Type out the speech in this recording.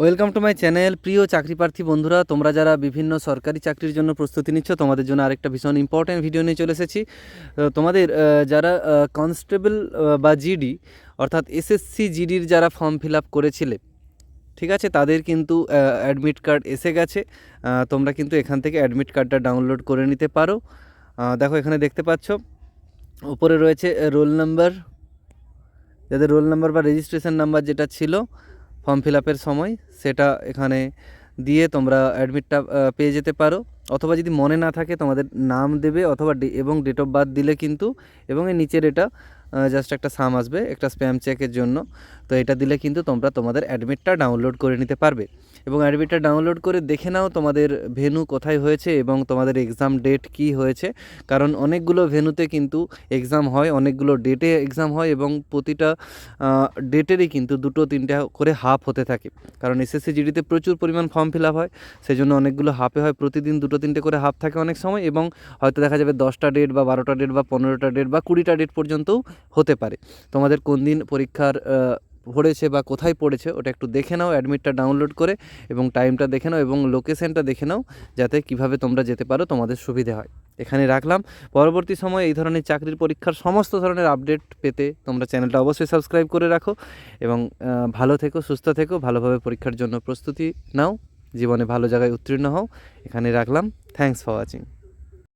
Welcome to my channel. প্রিয় চাকরি প্রার্থী বন্ধুরা, তোমরা যারা বিভিন্ন সরকারি চাকরির জন্য প্রস্তুতি নিচ্ছ, তোমাদের জন্য আরেকটা ভীষণ ইম্পর্ট্যান্ট ভিডিও নিয়ে চলে এসেছি। তোমাদের যারা কনস্টেবল বা জিডি অর্থাৎ এসএসসি জিডির যারা ফর্ম ফিল আপ করেছিলে, ঠিক আছে, তাদের কিন্তু অ্যাডমিট কার্ড এসে গেছে। তোমরা কিন্তু এখান থেকে অ্যাডমিট কার্ডটা ডাউনলোড করে নিতে পারো। দেখো এখানে দেখতে পাচ্ছ উপরে রয়েছে রোল নাম্বার, যাদের রোল নাম্বার বা রেজিস্ট্রেশন নাম্বার যেটা ছিল ফর্ম ফিল আপের সময়, সেটা এখানে দিয়ে তোমরা অ্যাডমিটটা পেয়ে যেতে পারো। অথবা যদি মনে না থাকে তোমাদের নাম দেবে অথবা এবং ডেট অফ বার্থ দিলে কিন্তু, এবং এর নিচের এটা জাস্ট একটা সাম আসবে একটা স্প্যাম চেকের জন্য। তো এটা দিলে কিন্তু তোমরা তোমাদের অ্যাডমিটটা ডাউনলোড করে নিতে পারবে। এবং অ্যাডমিটটা ডাউনলোড করে দেখে নাও তোমাদের ভেন্যু কোথায় হয়েছে এবং তোমাদের এক্সাম ডেট কি হয়েছে। কারণ অনেকগুলো ভেন্যুতে কিন্তু এক্সাম হয়, অনেকগুলো ডেটে এক্সাম হয়, এবং প্রতিটা ডেটেরই কিন্তু 2-3টা করে হাফ হতে থাকে। কারণ এসএসসি জিডিতে প্রচুর পরিমাণ ফর্ম ফিল আপ হয়, সেই জন্য অনেকগুলো হাফে হয়, প্রতিদিন 2-3টে করে হাফ থাকে অনেক সময়, এবং হয়তো দেখা যাবে 10টা ডেট বা 12টা ডেট বা 15টা ডেট বা 20টা ডেট পর্যন্তও হতে পারে। তোমাদের কোন দিন পরীক্ষার পড়েছে বা কোথায় পড়েছে ওটা একটু দেখে নাও অ্যাডমিটটা ডাউনলোড করে, এবং টাইমটা দেখে নাও এবং লোকেশনটা দেখে নাও, যাতে কিভাবে তোমরা যেতে পারো তোমাদের সুবিধে হয়। এখানে রাখলাম। পরবর্তী সময়ে এই ধরনের চাকরির পরীক্ষার সমস্ত ধরনের আপডেট পেতে তোমরা চ্যানেলটা অবশ্যই সাবস্ক্রাইব করে রাখো, এবং ভালো থেকো, সুস্থ থেকো, ভালোভাবে পরীক্ষার জন্য প্রস্তুতি নাও, জীবনে ভালো জায়গায় উত্তীর্ণ হও। এখানে রাখলাম। Thanks for watching.